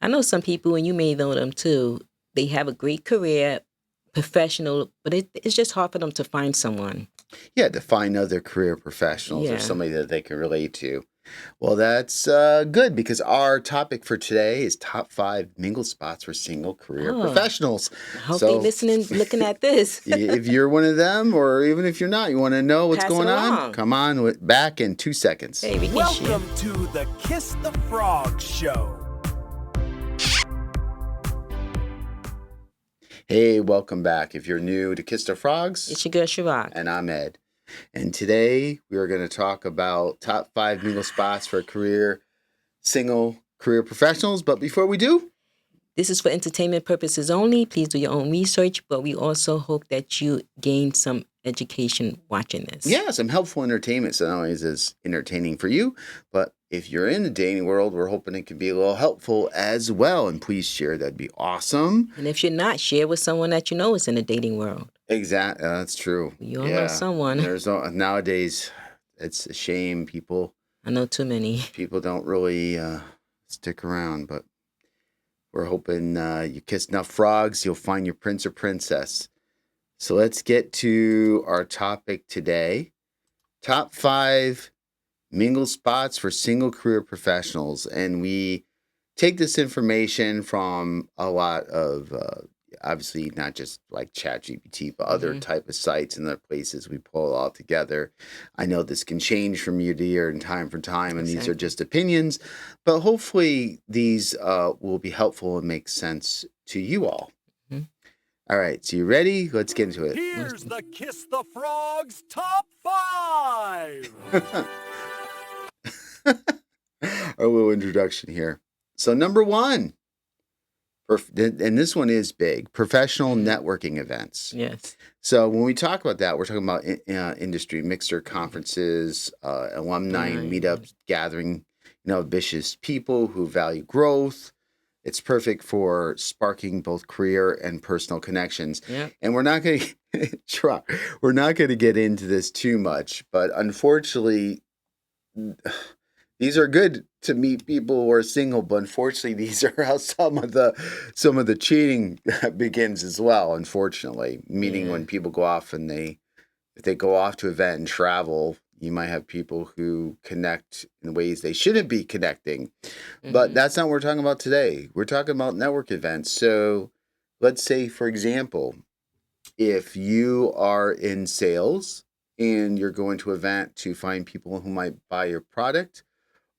I know some people, and you may know them too. They have a great career, professional, but it's just hard for them to find someone. Yeah, to find other career professionals or Yeah. somebody that they can relate to. Well, that's good because our topic for today is top 5 mingle spots for single career Oh, professionals. I hope they So listening, looking at this. if you're one of them, or even if you're not, you want to know what's Pass it going on, along. come on back in 2 seconds. Hey, we can share. Welcome to the Kiss the Frog Show. Hey, welcome back. If you're new to Kiss the Frogs, It's your girl Chirac. and I'm Ed. And today we are going to talk about top 5 mingle spots for single career professionals. But before we do, This is for entertainment purposes only. Please do your own research, but we also hope that you gain some education watching this. yeah, some helpful entertainment. So not only is this entertaining for you, but if you're in the dating world, we're hoping it can be a little helpful as well. And please share. That'd be awesome. And if you're not, share with someone that you know is in the dating world. Exactly. That's true. You all know someone. Nowadays, it's a shame. I know too many. People don't really stick around, but we're hoping you kiss enough frogs, you'll find your prince or princess. So let's get to our topic today. Top 5 mingle spots for single career professionals. And we take this information from a lot of, obviously not just like ChatGPT, but other type of sites and other places. We pull it all together. I know this can change from year to year and time for time, and these are just opinions, but hopefully these will be helpful and make sense to you all. All right, so you ready? Let's get into it. Here's the Kiss the Frogs Top 5. Our little introduction here. So number 1, and this one is big, professional networking events. Yes. So when we talk about that, we're talking about industry mixer conferences, alumni meetups, gathering, ambitious people who value growth. It's perfect for sparking both career and personal connections. Yeah. And we're not going to get into this too much, but unfortunately, these are good to meet people who are single, but unfortunately, these are how some of the cheating begins as well. Unfortunately, meaning when people go off and if they go off to an event and travel, you might have people who connect in ways they shouldn't be connecting. But that's not what we're talking about today. We're talking about network events. So let's say, for example, if you are in sales and you're going to an event to find people who might buy your product,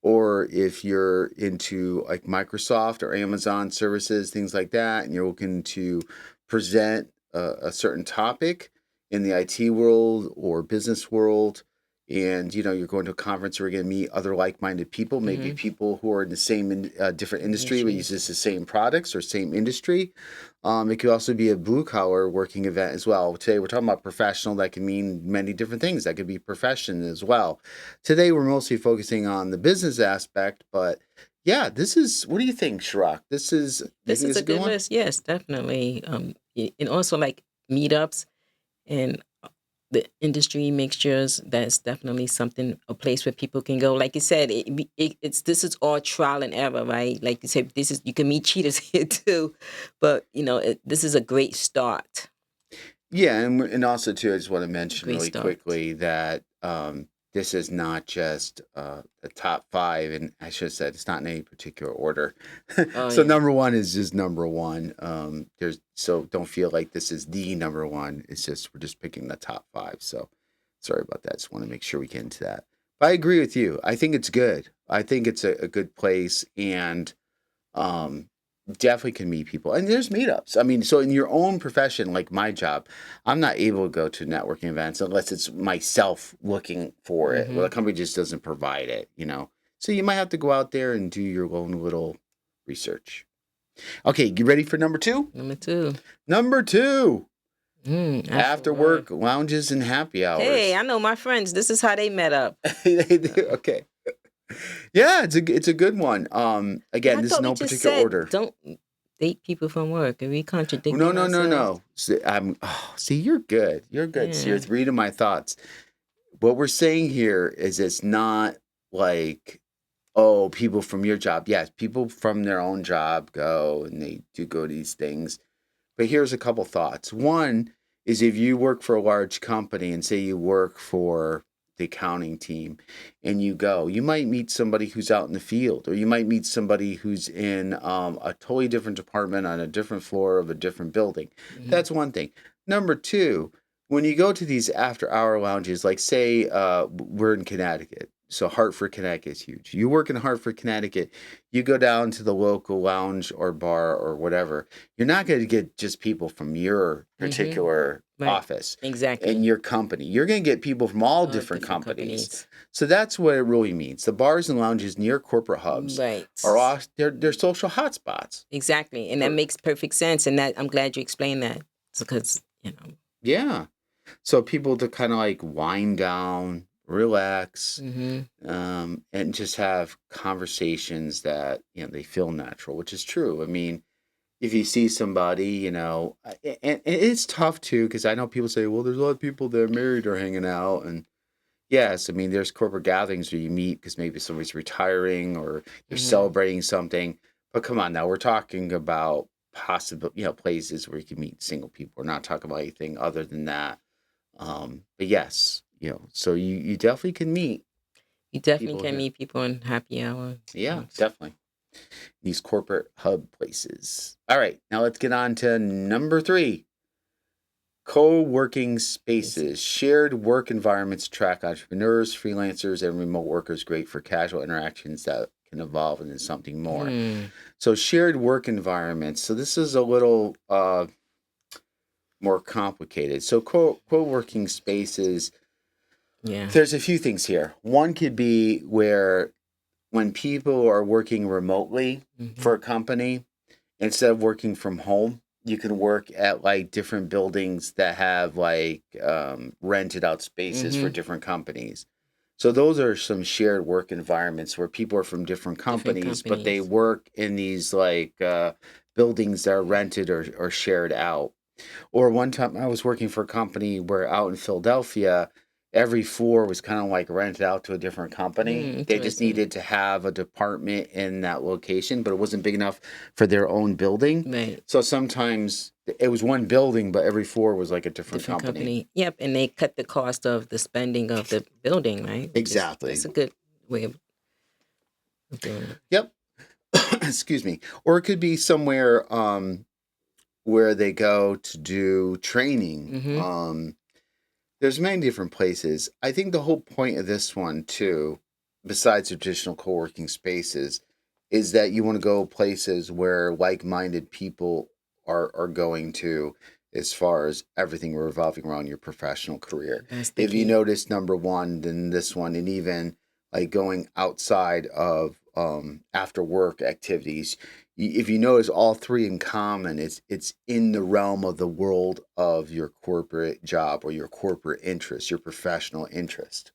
or if you're into like Microsoft or Amazon services, things like that, and you're looking to present a certain topic in the IT world or business world, and you're going to a conference where you're going to meet other like-minded people, maybe people who are in the same different industry but uses the same products or same industry. It could also be a blue-collar working event as well. Today we're talking about professional. That can mean many different things. That could be profession as well. Today we're mostly focusing on the business aspect, but yeah, what do you think, Chirac? This is a good list. Yes, definitely. And also like meetups and the industry mixtures. That's definitely a place where people can go. Like you said, this is all trial and error, right? Like you said, you can meet cheaters here too, but this is a great start. Yeah, and also too, I just want to mention really quickly that this is not just the top 5, and I should have said it's not in any particular order. Number 1 is just number 1. So don't feel like this is the number 1. It's just we're just picking the top 5. So sorry about that. Just want to make sure we get into that. But I agree with you. I think it's good. I think it's a good place, and definitely can meet people. And there's meetups. I mean, so in your own profession, like my job, I'm not able to go to networking events unless it's myself looking for it. Well, the company just doesn't provide it, So you might have to go out there and do your own little research. Okay, you ready for number 2? Number 2. After work lounges and happy hours. Hey, I know my friends. This is how they met up. They do. Okay. Yeah, it's a good one. Again, this is no particular order. Don't date people from work. Are we contradicting No. See, you're good. You're good. So you're reading my thoughts. What we're saying here is it's not like Oh, people from your job. Yes, people from their own job go and they do go to these things. But here's a couple thoughts. One is if you work for a large company and say you work for the accounting team and you go, you might meet somebody who's out in the field, or you might meet somebody who's in a totally different department on a different floor of a different building. Hmm. That's one thing. Number two, when you go to these after hour lounges, like say we're in Connecticut. So Hartford, Connecticut is huge. You work in Hartford, Connecticut, you go down to the local lounge or bar or whatever, you're not going to get just people from your Hmm. particular Right. office and Exactly. your company. You're going to get people from all All different different companies. companies. So that's what it really means. The bars and lounges near corporate hubs are Right. off, they're social hotspots. Exactly. And that For, makes perfect sense. And that I'm glad you explained that. Because, yeah. So people to kind of like wind down, relax, hmm and just have conversations that, they feel natural, which is true. I mean, if you see somebody, and it's tough too, because I know people say, well, there's a lot of people that are married or hanging out. And yes, I mean, there's corporate gatherings where you meet because maybe somebody's retiring or you're hmm celebrating something. But come on now, we're talking about possible, places where you can meet single people. We're not talking about anything other than that. But yes, so you definitely can meet you definitely people can here. meet people in happy hour. Yeah, definitely. These corporate hub places. All right, now let's get on to number 3. Co-working spaces, Places. shared work environments attract entrepreneurs, freelancers, and remote workers. Great for casual interactions that can evolve into something more. Hmm. So shared work environments. So this is a little more complicated. So co-working spaces. Yeah. There's a few things here. One could be where when people are working remotely Hmm. for a company, instead of working from home, you can work at like different buildings that have like rented out spaces for hmm different companies. So those are some shared work environments where people are from different Different companies, but they companies. work in these like buildings that are rented or shared out. Or one time I was working for a company where out in Philadelphia, every floor was kind of like rented out to a different company. They just Interesting. needed to have a department in that location, but it wasn't big enough for their own building. Right. So sometimes it was one building, but every floor was like a different Different company. company. Yep. And they cut the cost of the spending of the building, right? Which is Exactly. that's a good way of doing it. Yep. Excuse me. Or it could be somewhere where they go to do training. Hmm. There's many different places. I think the whole point of this one too, besides traditional co-working spaces, is that you want to go places where like-minded people are going to, as far as everything revolving around your professional career. That's the If you key. notice number one, then this one, and even like going outside of after work activities, if you notice all three in common, it's in the realm of the world of your corporate job or your corporate interest, your professional interest.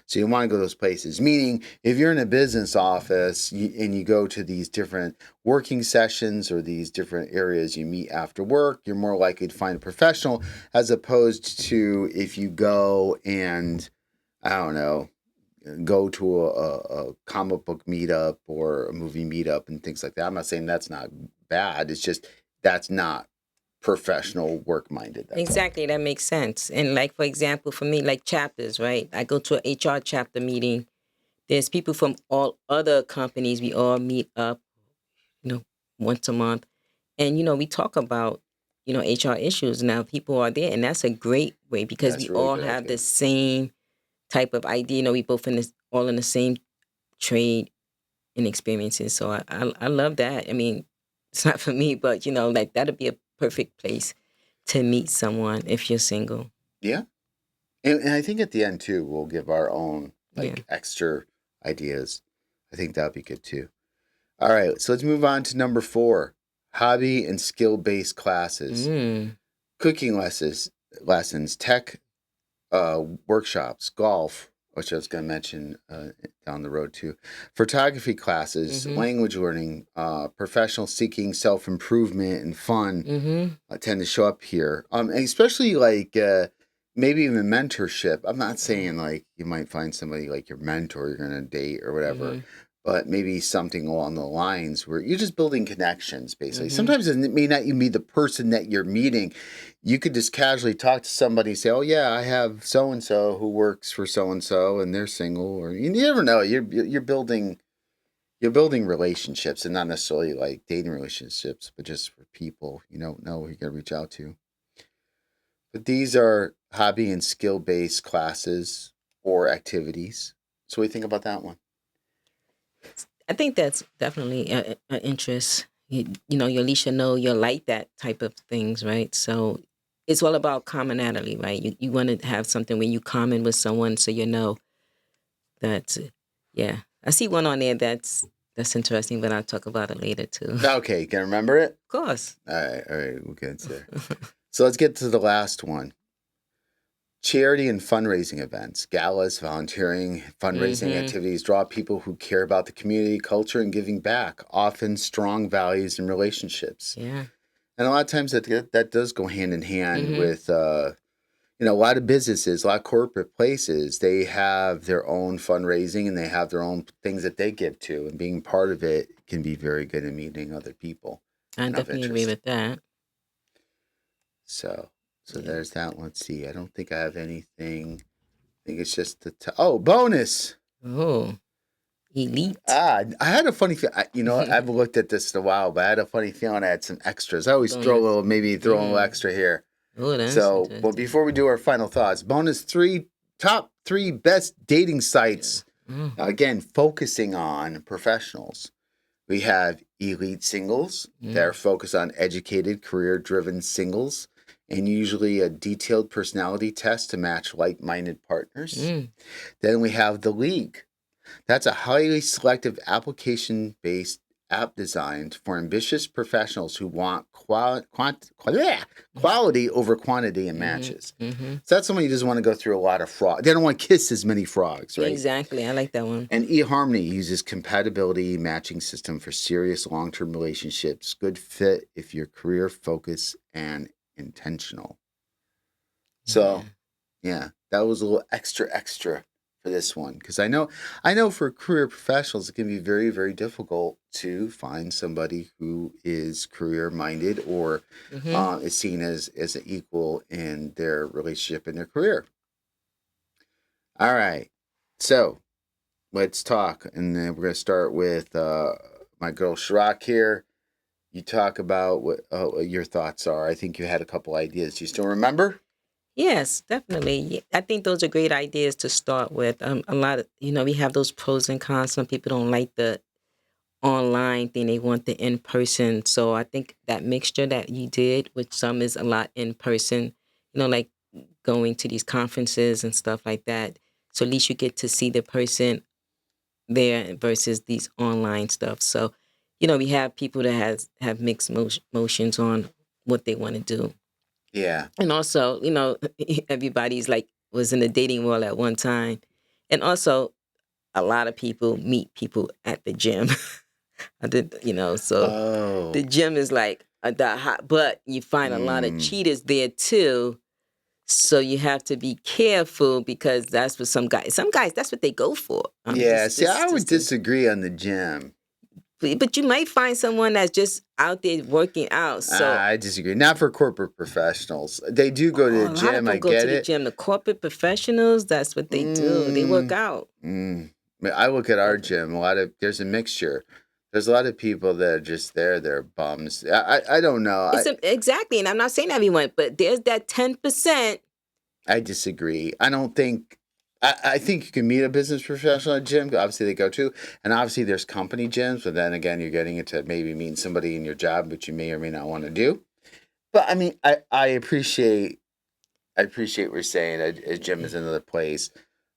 So you want to go to those places. Meaning, if you're in a business office and you go to these different working sessions or these different areas you meet after work, you're more likely to find a professional, as opposed to if you go and, I don't know, go to a comic book meetup or a movie meetup and things like that. I'm not saying that's not bad. It's just that's not professional work minded. That's all. Exactly. That makes sense. And like for example, for me, like chapters, right? I go to an HR chapter meeting. There's people from all other companies. We all meet up, you know, once a month. And, we talk about, HR issues. Now people are there. And that's a great way because That's we a really all good have the idea. same type of idea. We both all in the same trade and experiences. So I love that. I mean, it's not for me, but like that'd be a perfect place to meet someone if you're single. Yeah. And I think at the end too, we'll give our own Yeah. like extra ideas. I think that'd be good too. All right. So let's move on to number 4, hobby and skill based classes, Mm. cooking lessons, tech workshops, golf, which I was going to mention down the road too, photography classes, Mhm. language learning, professional seeking, self improvement, and fun Mhm. tend to show up here. And especially like maybe even mentorship. I'm not saying like you might find somebody like your mentor you're going to date or whatever, Mhm. but maybe something along the lines where you're just building connections, basically. Mm-hmm. Sometimes it may not even be the person that you're meeting. You could just casually talk to somebody, say, "Oh yeah, I have so and so who works for so and so, and they're single." Or you never know. You're building relationships, and not necessarily like dating relationships, but just for people you don't know who you're gonna reach out to. But these are hobby and skill based classes or activities. So what do you think about that one? I think that's definitely an interest. You at least you know you like that type of things, right? So it's all about commonality, right? You want to have something when you common with someone, so you know that. Yeah, I see one on there that's interesting, but I'll talk about it later too. Of Okay, you can remember it? course. All right, we'll get there. So let's get to the last one. Charity and fundraising events, galas, volunteering, fundraising Mm-hmm. activities draw people who care about the community, culture, and giving back, often strong values and relationships. Yeah. And a lot of times that does go hand in hand Mm-hmm. with, a lot of businesses, a lot of corporate places, they have their own fundraising and they have their own things that they give to. And being part of it can be very good in meeting other people I and of definitely agree interest. with that. So Yeah. there's that. Let's see. I don't think I have anything. I think it's just bonus. Oh, elite. I had a funny feeling. I haven't looked at this in a while, but I had a funny feeling I had some extras. I always Bonus. throw a little extra here. Oh, that's So, but interesting. before we do our final thoughts, top three best dating sites. Mm. Again, focusing on professionals. We have elite singles. They're focused on educated, career-driven singles, and usually a detailed personality test to match like-minded partners. Mm. Then we have the league. That's a highly selective application-based app designed for ambitious professionals who want quality over quantity in matches. Mm-hmm. So that's someone who doesn't want to go through a lot of fraud. They don't want to kiss as many frogs, right? Exactly. I like that one. And eHarmony uses compatibility matching system for serious long-term relationships. Good fit if you're career focused and intentional. So, yeah, that was a little extra for this one because I know for career professionals it can be very, very difficult to find somebody who is career minded or is seen as an equal in their relationship and their career. All right, so let's talk, and then we're going to start with my girl Shirak here. You talk about what your thoughts are. I think you had a couple ideas. Do you still remember? Yes, definitely. I think those are great ideas to start with. A lot of, we have those pros and cons. Some people don't like the online thing. They want the in person. So I think that mixture that you did, which some is a lot in person, like going to these conferences and stuff like that. So at least you get to see the person there versus these online stuff. So, we have people that have mixed motions on what they want to do. Yeah. And also, everybody's like was in the dating world at one time. And also a lot of people meet people at the gym. I did, so the gym is like the hot, but you find a lot of cheaters there too. So you have to be careful because that's what some guys, that's what they go for. I would disagree on the gym. But you might find someone that's just out there working out. So I disagree. Not for corporate professionals. They do go to the a lot of gym. them I go get to the it. gym. The corporate professionals, that's what they do. They work out. I look at our gym. There's a mixture. There's a lot of people that are just there. They're bums. I don't know. Exactly, and I'm not saying everyone, but there's that 10%. I disagree. I don't think. I think you can meet a business professional at a gym. Obviously, they go to, and obviously there's company gyms. But then again, you're getting into maybe meeting somebody in your job, which you may or may not want to do. But I mean, I appreciate what you're saying. A gym is another place,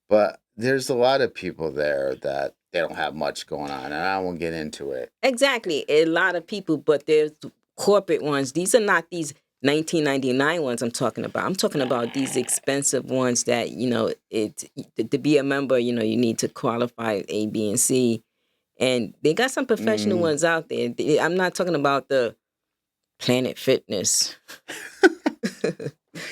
but there's a lot of people there that they don't have much going on, and I won't get into it. Exactly, a lot of people, but there's corporate ones. These are not these 1999 ones I'm talking about. I'm talking about these expensive ones that, to be a member, you need to qualify A, B, and C. And they got some professional ones out there. I'm not talking about the Planet Fitness.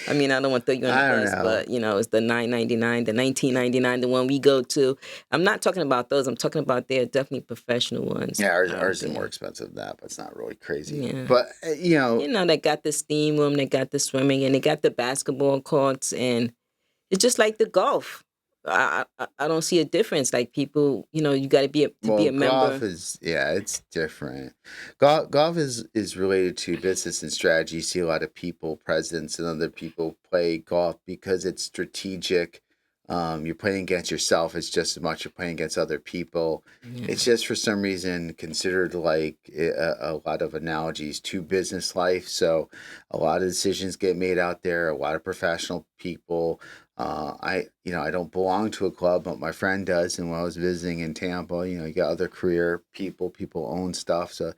I mean, I don't want to throw you on I the don't bus, know. but it's the $9.99, the $19.99, the one we go to. I'm not talking about those. I'm talking about they're definitely professional ones. Yeah, ours, out ours is there. more expensive than that, but it's not really crazy. Yeah. But They got the steam room, they got the swimming, and they got the basketball courts, and it's just like the golf. I don't see a difference. Like people, you got to be a golf member. is it's different. Golf is related to business and strategy. You see a lot of people, presidents and other people play golf because it's strategic. You're playing against yourself as just as much you're playing against other people. Yeah. It's just for some reason considered like a lot of analogies to business life. So a lot of decisions get made out there. A lot of professional people. I don't belong to a club, but my friend does. And when I was visiting in Tampa, you got other career people own stuff. So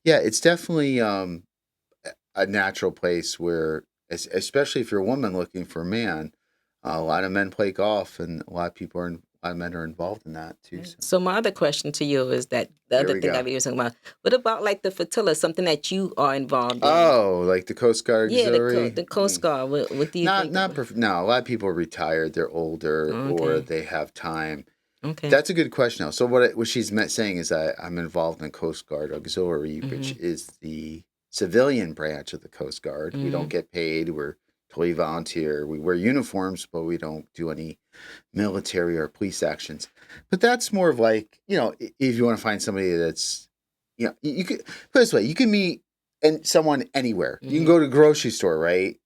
yeah, it's definitely a natural place where, especially if you're a woman looking for a man, a lot of men play golf, and a lot of men are involved in that too. So my other question to you is that the Here other we thing go. I was talking about. What about like the flotilla, something that you are involved in? Oh, like the Coast Guard Yeah, auxiliary? the Coast Guard. What do you think? No, a lot of people are retired. They're older, or Okay. they have time. Okay. That's a good question. Now, so what she's saying is I'm involved in Coast Guard Auxiliary, which is the civilian branch of the Coast Guard. We don't get paid. We're totally volunteer. We wear uniforms, but we don't do any military or police actions. But that's more of like, if you want to find somebody that's, you could put it this way, you can meet someone anywhere. You can go to a grocery store, right?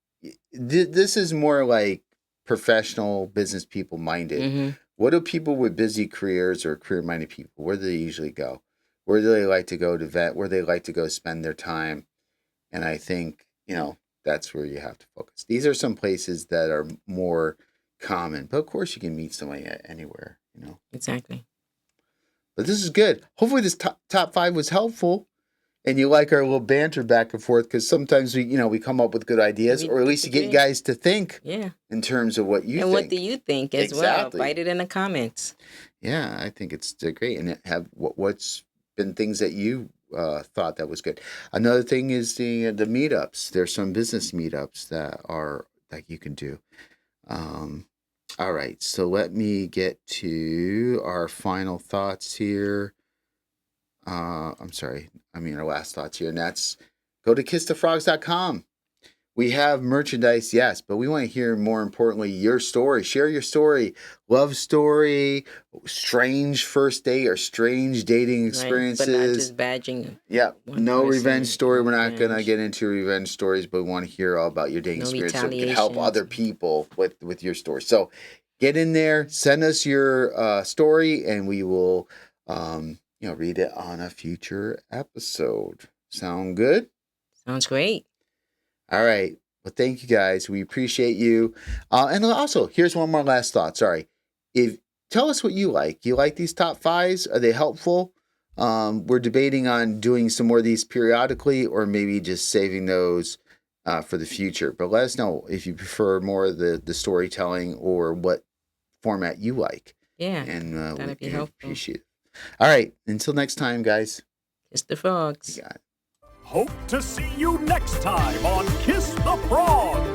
This is more like professional business people minded. What do people with busy careers or career-minded people, where do they usually go? Where do they like to go to vet? Where they like to go spend their time? And I think, that's where you have to focus. These are some places that are more common. But of course, you can meet somebody anywhere, Exactly. But this is good. Hopefully this top 5 was helpful. And you like our little banter back and forth, because sometimes we come up with good ideas, or at least you get guys to think in terms of what you think. And what do you think as well? Write it in the comments. Yeah, I think it's great. And have what's been things that you thought that was good. Another thing is the meetups. There's some business meetups that you can do. All right, so let me get to our final thoughts here. Our last thoughts here, and that's go to kissthefrogs.com. We have merchandise, yes, but we want to hear, more importantly, your story. Share your story, love story, strange first date or strange dating experiences. Right, but not just badging. Yeah, no revenge story. We're not going to get into revenge stories, but we want to hear all about your dating experience so we can help other people with your story. So get in there, send us your story, and we will read it on a future episode. Sound good? Sounds great. All right. Well, thank you guys. We appreciate you. And also, here's one more last thought. Sorry. Tell us what you like. You like these top 5s? Are they helpful? We're debating on doing some more of these periodically, or maybe just saving those for the future. But let us know if you prefer more of the storytelling, or what format you like. Yeah, and that'd be helpful. Appreciate it. All right. Until next time, guys. Kiss the frogs. You got it. Hope to see you next time on Kiss the Frog.